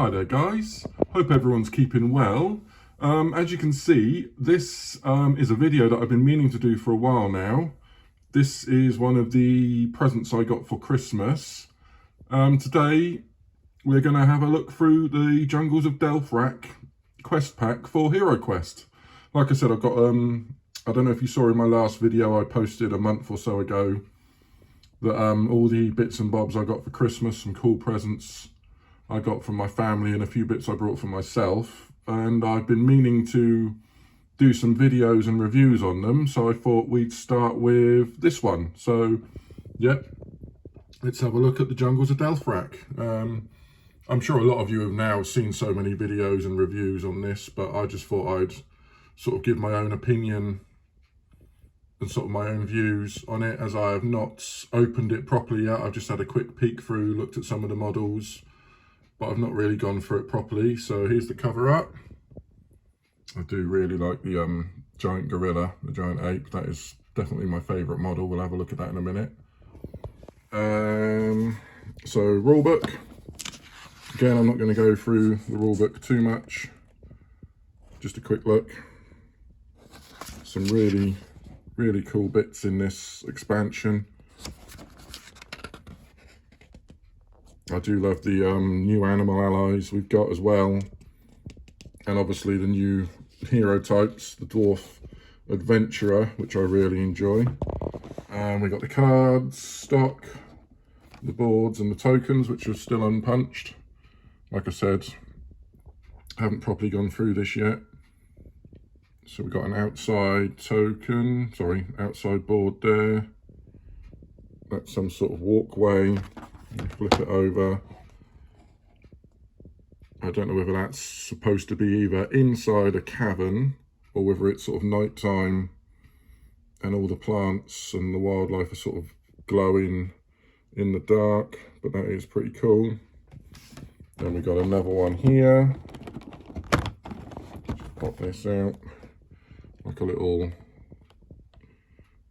Hi there guys, hope everyone's keeping well. As you can see, this is a video that I've been meaning to do for a while now. This is one of the presents I got for Christmas. Today we're going to have a look through the Jungles of Delthrak quest pack for Heroquest. Like I said, I've got, I don't know if you saw in my last video I posted a month or so ago that all the bits and bobs I got for Christmas, some cool presents I got from my family and a few bits I brought for myself, and I've been meaning to do some videos and reviews on them, so I thought we'd start with this one. So yep, let's have a look at the Jungles of Delthrak. I'm sure a lot of you have now seen so many videos and reviews on this, but I just thought I'd sort of give my own opinion and sort of my own views on it, as I have not opened it properly yet. I've just had a quick peek through, looked at some of the models, but I've not really gone through it properly. So here's the cover art. I do really like the giant gorilla, the giant ape. That is definitely my favourite model. We'll have a look at that in a minute. So rulebook. Again, I'm not going to go through the rulebook too much. Just a quick look. Some really cool bits in this expansion. I do love the new animal allies we've got as well, and obviously the new hero types, the dwarf adventurer, which I really enjoy. We got the cards, stock, the boards and the tokens, which are still unpunched. Like I said, I haven't properly gone through this yet. So we've got an outside token, outside board there. That's some sort of walkway. Flip it over. I don't know whether that's supposed to be either inside a cavern or whether it's sort of nighttime and all the plants and the wildlife are sort of glowing in the dark, but that is pretty cool. Then we've got another one here. Just pop this out. Like a little,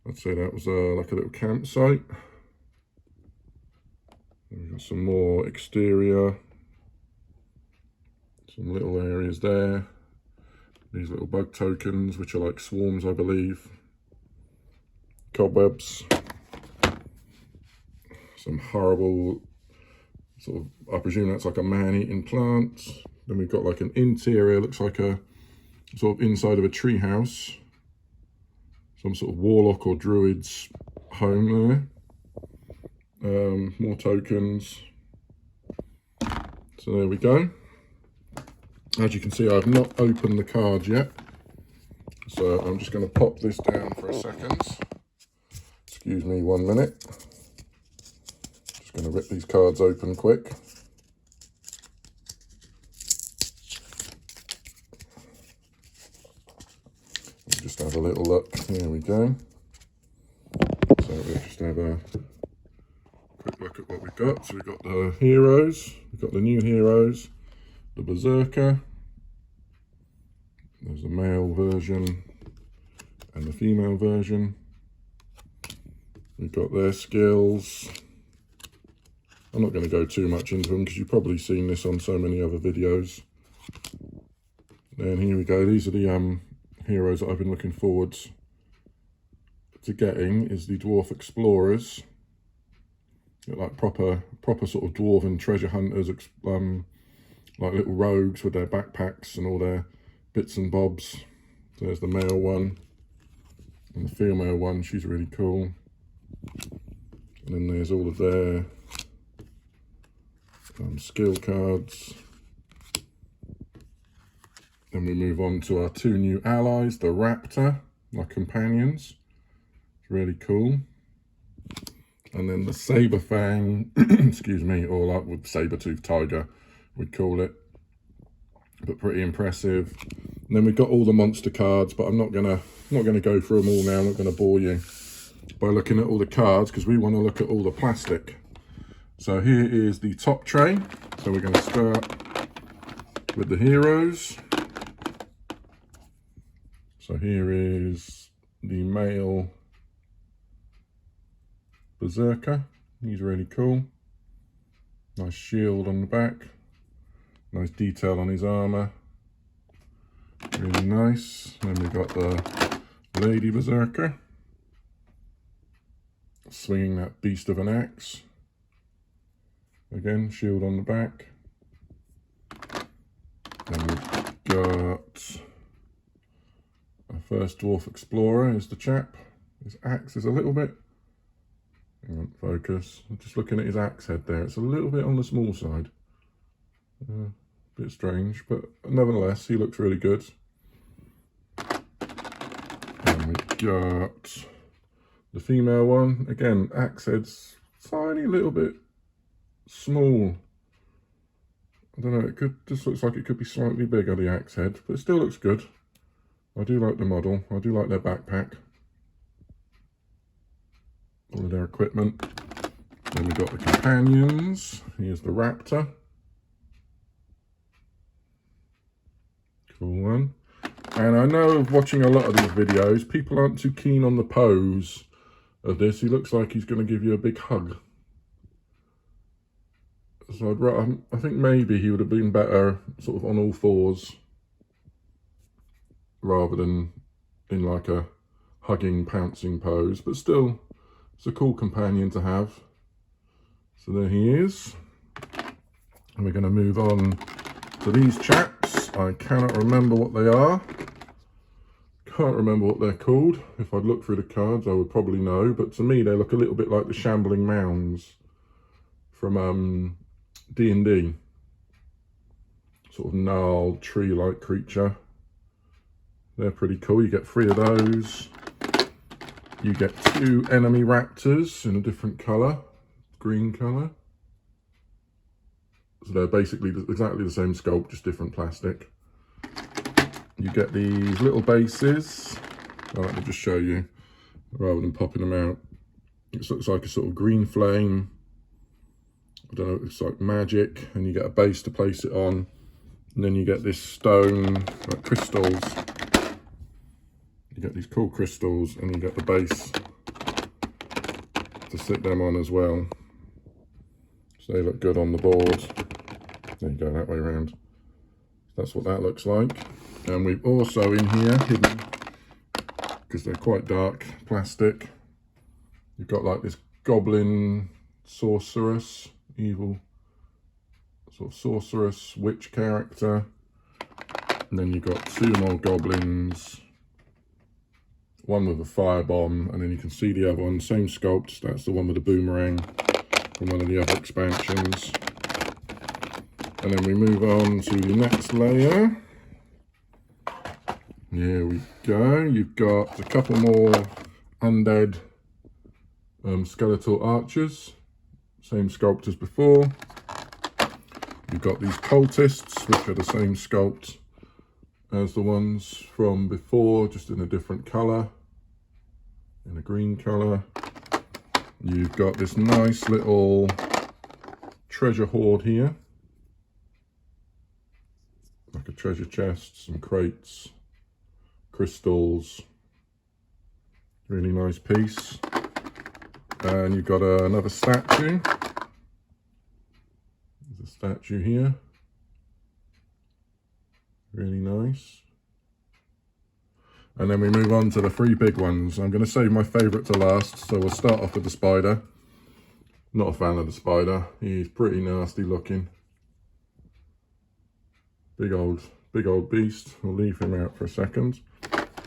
I'd say that was like a little campsite. We've got some more exterior, some little areas there. These little bug tokens, which are like swarms, I believe. Cobwebs. Some horrible sort of, I presume that's like a man-eating plant. Then we've got like an interior, looks like a sort of inside of a tree house. Some sort of warlock or druid's home there. More tokens. So there we go. As you can see, I've not opened the cards yet, so I'm just going to pop this down for a second. Excuse me 1 minute. Just going to rip these cards open quick. Just have a little look. Here we go. So we'll just have a quick look at what we've got. So we've got the heroes, we've got the new heroes, the berserker. There's the male version and the female version. We've got their skills. I'm not going to go too much into them because you've probably seen this on so many other videos. And here we go. These are the heroes that I've been looking forward to getting. Is the dwarf explorers. They're like proper sort of dwarven treasure hunters, like little rogues with their backpacks and all their bits and bobs. So there's the male one, and the female one, she's really cool. And then there's all of their skill cards. Then we move on to our two new allies, the raptor, my companions. It's really cool. And then the saber fang, excuse me, or like with saber-toothed tiger, we'd call it. But pretty impressive. And then we've got all the monster cards, but I'm not gonna go through them all now. I'm not gonna bore you by looking at all the cards because we want to look at all the plastic. So here is the top tray. So we're going to start with the heroes. So here is the male berserker. He's really cool. Nice shield on the back. Nice detail on his armour. Really nice. Then we've got the Lady Berserker, swinging that beast of an axe. Again, shield on the back. Then we've got our first dwarf explorer is the chap. His axe is a little bit, hang on, focus. I'm just looking at his axe head there. It's a little bit on the small side. A bit strange, but nevertheless, he looks really good. And we've got the female one. Again, axe head's tiny little bit small. I don't know, it could just looks like it could be slightly bigger, the axe head, but it still looks good. I do like the model. I do like their backpack. All of their equipment. Then we've got the companions. Here's the raptor. Cool one. And I know watching a lot of these videos, people aren't too keen on the pose of this. He looks like he's going to give you a big hug. So I think maybe he would have been better sort of on all fours rather than in like a hugging, pouncing pose. But still, it's a cool companion to have. So there he is. And we're going to move on to these chaps. I cannot remember what they are. Can't remember what they're called. If I'd looked through the cards, I would probably know. But to me, they look a little bit like the Shambling Mounds from D&D. Sort of gnarled, tree-like creature. They're pretty cool. You get 3 of those. You get 2 enemy raptors in a different colour. Green colour. So they're basically exactly the same sculpt, just different plastic. You get these little bases. Let me just show you, rather than popping them out. It looks like a sort of green flame. I don't know, it's like magic. And you get a base to place it on. And then you get this stone, like crystals. You get these cool crystals, and you get the base to sit them on as well. So they look good on the board. There you go, that way around. That's what that looks like. And we've also in here, hidden, because they're quite dark, plastic. You've got like this goblin sorceress, evil sort of sorceress, witch character. And then you've got 2 more goblins. One with a firebomb, and then you can see the other one, same sculpt. That's the one with the boomerang from one of the other expansions. And then we move on to the next layer. Here we go. You've got a couple more undead skeletal archers. Same sculpt as before. You've got these cultists, which are the same sculpt as the ones from before, just in a different colour. In a green colour. You've got this nice little treasure hoard here. Like a treasure chest, some crates, crystals. Really nice piece. And you've got another statue. There's a statue here. Really nice. And then we move on to the 3 big ones. I'm going to save my favourite to last, so we'll start off with the spider. Not a fan of the spider. He's pretty nasty looking. Big old beast. We'll leave him out for a second.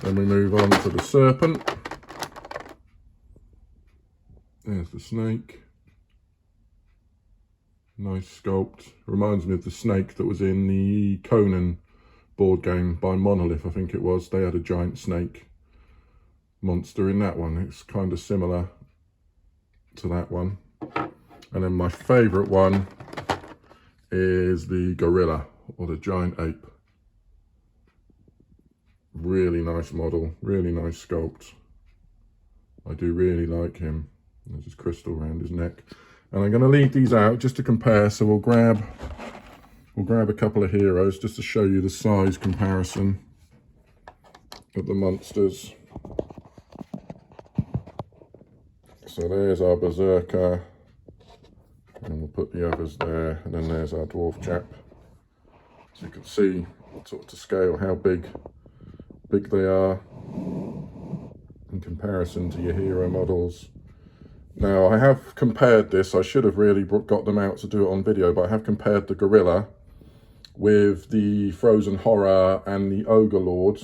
Then we move on to the serpent. There's the snake. Nice sculpt. Reminds me of the snake that was in the Conan board game by Monolith, I think it was. They had a giant snake monster in that one. It's kind of similar to that one. And then my favourite one is the gorilla, or the giant ape. Really nice model, really nice sculpt. I do really like him. There's his crystal around his neck. And I'm going to leave these out just to compare, so we'll grab a couple of heroes just to show you the size comparison of the monsters. So there's our berserker, and we'll put the others there, and then there's our dwarf chap. So you can see sort of to scale how big they are in comparison to your hero models. Now I have compared this, I should have really got them out to do it on video, but I have compared the gorilla with the Frozen Horror and the Ogre Lord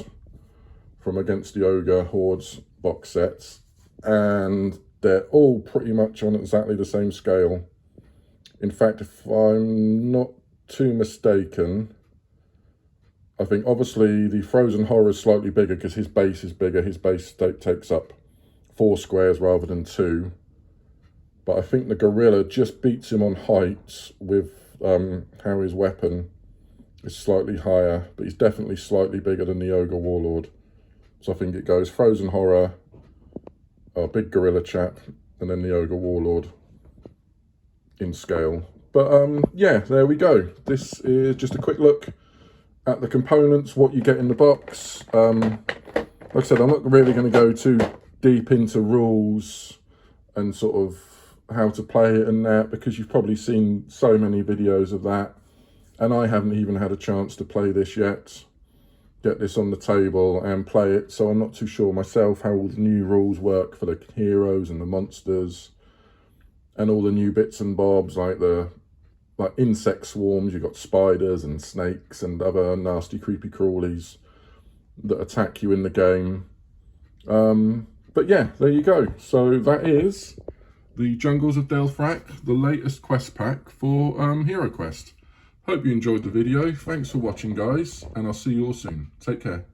from Against the Ogre Hordes box sets, and they're all pretty much on exactly the same scale. In fact, if I'm not too mistaken, I think obviously the Frozen Horror is slightly bigger because his base is bigger. His base takes up 4 squares rather than 2. But I think the gorilla just beats him on height with how his weapon is slightly higher. But he's definitely slightly bigger than the Ogre Warlord. So I think it goes Frozen Horror, big gorilla chap, and then the Ogre Warlord in scale. But yeah, there we go. This is just a quick look at the components, what you get in the box. Like I said, I'm not really going to go too deep into rules and sort of how to play it and that, because you've probably seen so many videos of that, and I haven't even had a chance to play this yet, get this on the table and play it, so I'm not too sure myself how all the new rules work for the heroes and the monsters and all the new bits and bobs, like insect swarms. You've got spiders and snakes and other nasty creepy crawlies that attack you in the game. But yeah, there you go. So that is the Jungles of Delthrak, the latest quest pack for Heroquest. Hope you enjoyed the video. Thanks for watching, guys, and I'll see you all soon. Take care.